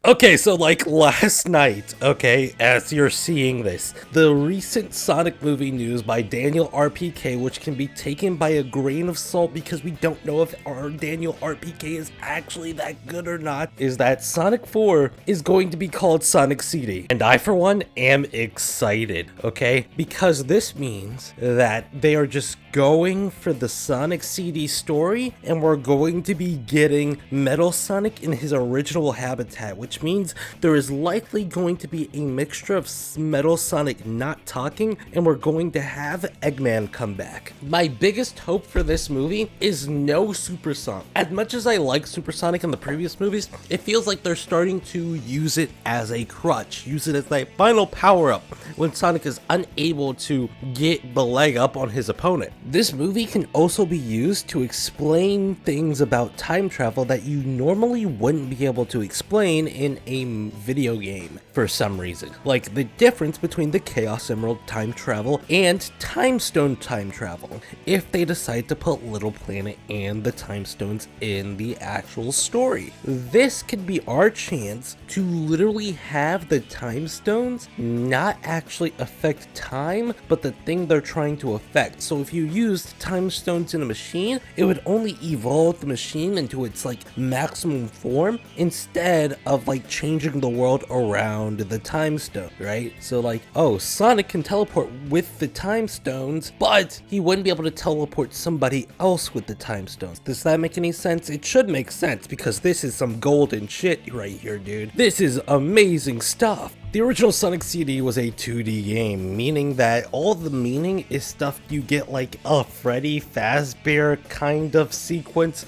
Okay, so like last night, okay, as you're seeing this, the recent Sonic movie news by Daniel RPK, which can be taken by a grain of salt because we don't know if our Daniel RPK is actually that good or not, is that Sonic 4 is going to be called Sonic CD. And I, for one, am excited, okay? Because this means that they are just going for the Sonic CD story, and we're going to be getting Metal Sonic in his original habitat, which means there is likely going to be a mixture of Metal Sonic not talking, and we're going to have Eggman come back. My biggest hope for this movie is no Supersonic. As much as I like Supersonic in the previous movies, it feels like they're starting to use it as a crutch, use it as a final power-up when Sonic is unable to get the leg up on his opponent. This movie can also be used to explain things about time travel that you normally wouldn't be able to explain in a video game for some reason. Like the difference between the Chaos Emerald time travel and Time Stone time travel, if they decide to put Little Planet and the Time Stones in the actual story. This could be our chance to literally have the Time Stones not actually affect time, but the thing they're trying to affect. So if you used Time Stones in a machine, it would only evolve the machine into its like maximum form instead of like changing the world around the Time Stone, right? So like, oh, Sonic can teleport with the Time Stones, but he wouldn't be able to teleport somebody else with the Time Stones. Does that make any sense? It should make sense because this is some golden shit right here, dude. This is amazing stuff. The original Sonic CD was a 2D game, meaning that all the meaning is stuff you get like a Freddy Fazbear kind of sequence.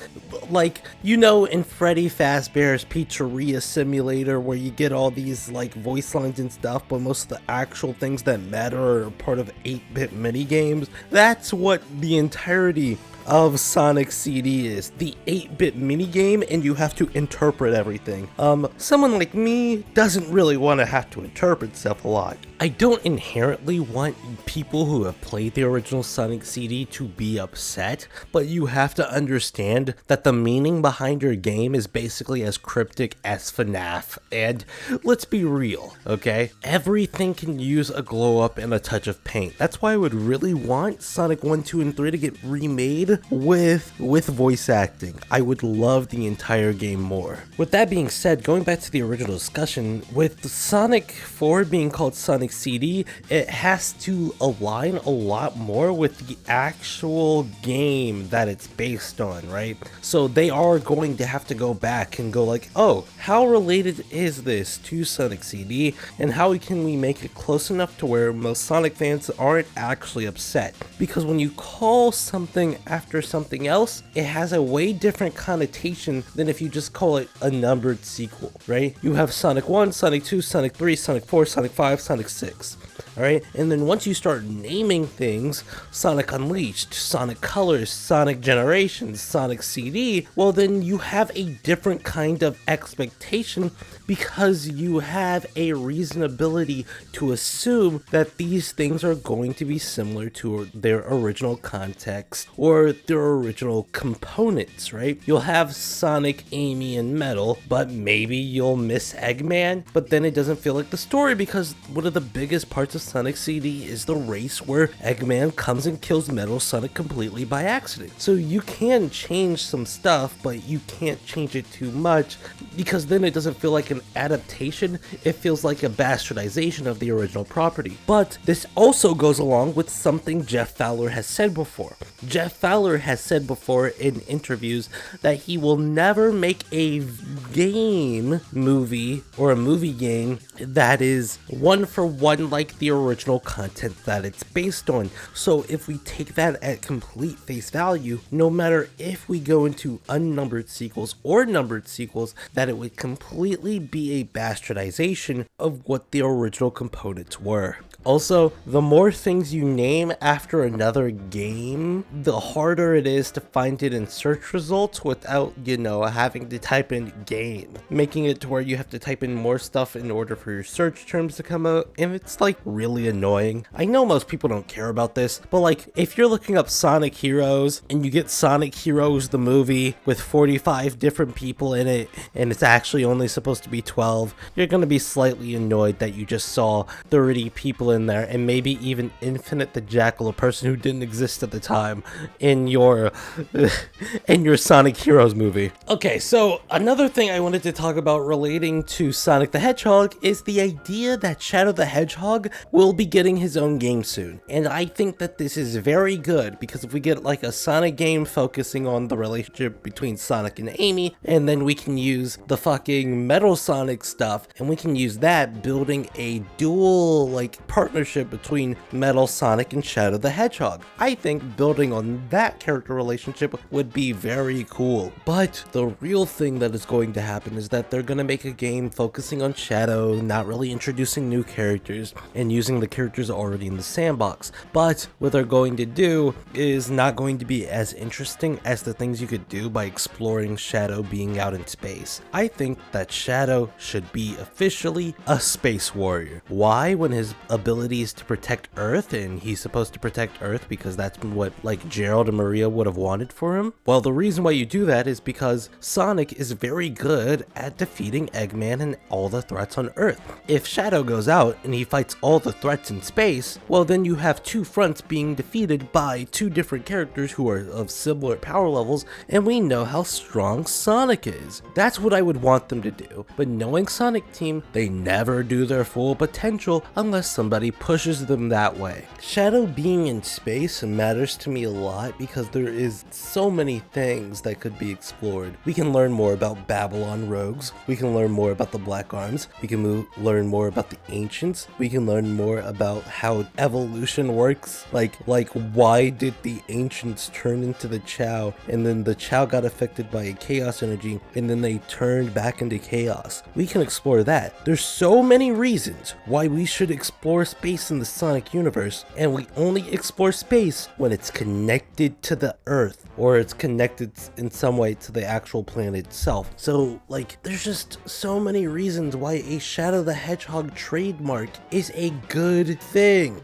Like, you know, in Freddy Fazbear's Pizzeria Simulator where you get all these like voice lines and stuff, but most of the actual things that matter are part of 8-bit minigames. That's what the entirety of Sonic CD is, the 8-bit minigame, and you have to interpret everything. Someone like me doesn't really want to have to interpret stuff a lot. I don't inherently want people who have played the original Sonic CD to be upset, but you have to understand that the meaning behind your game is basically as cryptic as FNAF, and let's be real, okay? Everything can use a glow up and a touch of paint. That's why I would really want Sonic 1, 2, and 3 to get remade with voice acting. I would love the entire game more. With that being said, going back to the original discussion, with Sonic 4 being called Sonic CD, it has to align a lot more with the actual game that it's based on, right? So they are going to have to go back and go like, oh, how related is this to Sonic CD, and how can we make it close enough to where most Sonic fans aren't actually upset? Because when you call something after something else, it has a way different connotation than if you just call it a numbered sequel, right? You have Sonic 1, Sonic 2, Sonic 3, Sonic 4, Sonic 5, Sonic 6. Alright, and then once you start naming things, Sonic Unleashed, Sonic Colors, Sonic Generations, Sonic CD, well then you have a different kind of expectation because you have a reasonability to assume that these things are going to be similar to their original context or their original components, right? You'll have Sonic, Amy, and Metal, but maybe you'll miss Eggman, but then it doesn't feel like the story because one of the biggest parts of Sonic CD is the race where Eggman comes and kills Metal Sonic completely by accident. So you can change some stuff, but you can't change it too much because then it doesn't feel like an adaptation, it feels like a bastardization of the original property. But this also goes along with something Jeff Fowler has said before. Jeff Fowler has said before in interviews that he will never make a game movie or a movie game that is one for one like the original content that it's based on. So if we take that at complete face value, no matter if we go into unnumbered sequels or numbered sequels, that it would completely be a bastardization of what the original components were. Also, the more things you name after another game, the harder it is to find it in search results without, having to type in game, making it to where you have to type in more stuff in order for your search terms to come out, and it's like really annoying. I know most people don't care about this, but like if you're looking up Sonic Heroes and you get Sonic Heroes the movie with 45 different people in it and it's actually only supposed to be 12, you're gonna be slightly annoyed that you just saw 30 people in there, and maybe even Infinite the Jackal, a person who didn't exist at the time, in your Sonic Heroes movie. Okay, so another thing I wanted to talk about relating to Sonic the Hedgehog is the idea that Shadow the Hedgehog will be getting his own game soon. And I think that this is very good, because if we get like a Sonic game focusing on the relationship between Sonic and Amy, and then we can use the fucking Metal Sonic stuff, and we can use that building a dual like partnership between Metal Sonic and Shadow the Hedgehog. I think building on that character relationship would be very cool. But the real thing that is going to happen is that they're going to make a game focusing on Shadow, not really introducing new characters and using the characters already in the sandbox. But what they're going to do is not going to be as interesting as the things you could do by exploring Shadow being out in space. I think that Shadow should be officially a space warrior. Why? When his ability is to protect Earth, and he's supposed to protect Earth because that's what like Gerald and Maria would have wanted for him? Well, the reason why you do that is because Sonic is very good at defeating Eggman and all the threats on Earth. If Shadow goes out and he fights all the threats in space, well then you have two fronts being defeated by two different characters who are of similar power levels, and we know how strong Sonic is. That's what I would want them to do. But knowing Sonic Team, they never do their full potential unless somebody pushes them that way. Shadow being in space matters to me a lot because there is so many things that could be explored. We can learn more about Babylon rogues, we can learn more about the Black Arms, we can learn more about the Ancients, we can learn more about how evolution works, like why did the Ancients turn into the Chow, and then the Chow got affected by a chaos energy, and then they turned back into chaos. We can explore that. There's so many reasons why we should explore space in the Sonic universe, and we only explore space when it's connected to the Earth, or it's connected in some way to the actual planet itself. So like there's just so many reasons why a Shadow the Hedgehog trademark is a good thing.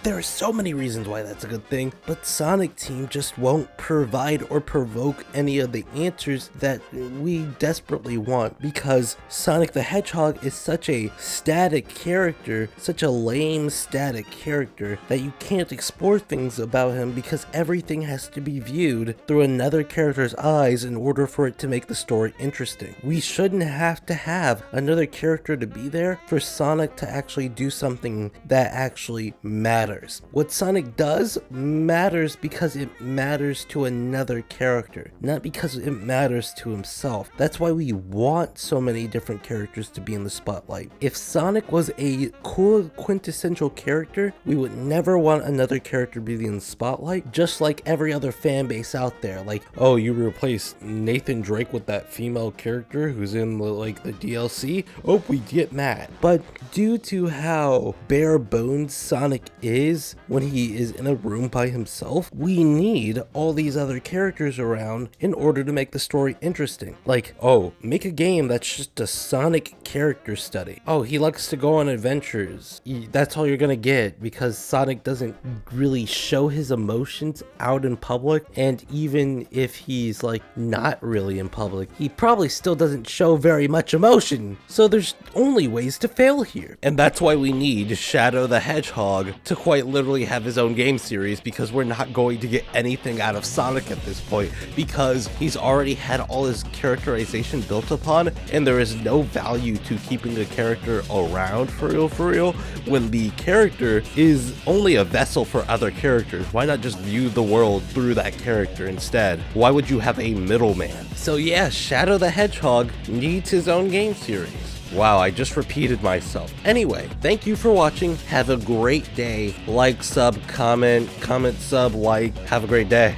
There are so many reasons why that's a good thing, but Sonic Team just won't provide or provoke any of the answers that we desperately want, because Sonic the Hedgehog is such a static character, such a lame static character, that you can't explore things about him because everything has to be viewed through another character's eyes in order for it to make the story interesting. We shouldn't have to have another character to be there for Sonic to actually do something that actually matters. What Sonic does matters because it matters to another character, not because it matters to himself. That's why we want so many different characters to be in the spotlight. If Sonic was a cool quintessential character, we would never want another character to be in the spotlight, just like every other fan base out there. Like, oh, you replace Nathan Drake with that female character who's in the DLC? Oh, we get mad. But due to how bare bones Sonic is when he is in a room by himself, we need all these other characters around in order to make the story interesting. Like, oh, make a game that's just a Sonic character study. Oh, he likes to go on adventures. That's all you're gonna get, because Sonic doesn't really show his emotions out in public, and even if he's like not really in public, he probably still doesn't show very much emotion. So there's only ways to fail here. And that's why we need Shadow the Hedgehog to quite literally have his own game series, because we're not going to get anything out of Sonic at this point, because he's already had all his characterization built upon, and there is no value to keeping the character around for real when the character is only a vessel for other characters. Why not just view the world through that character instead? Why would you have a middleman? So yeah, Shadow the Hedgehog needs his own game series. Wow, I just repeated myself. Anyway, thank you for watching. Have a great day. Like, sub, comment, sub, like. Have a great day.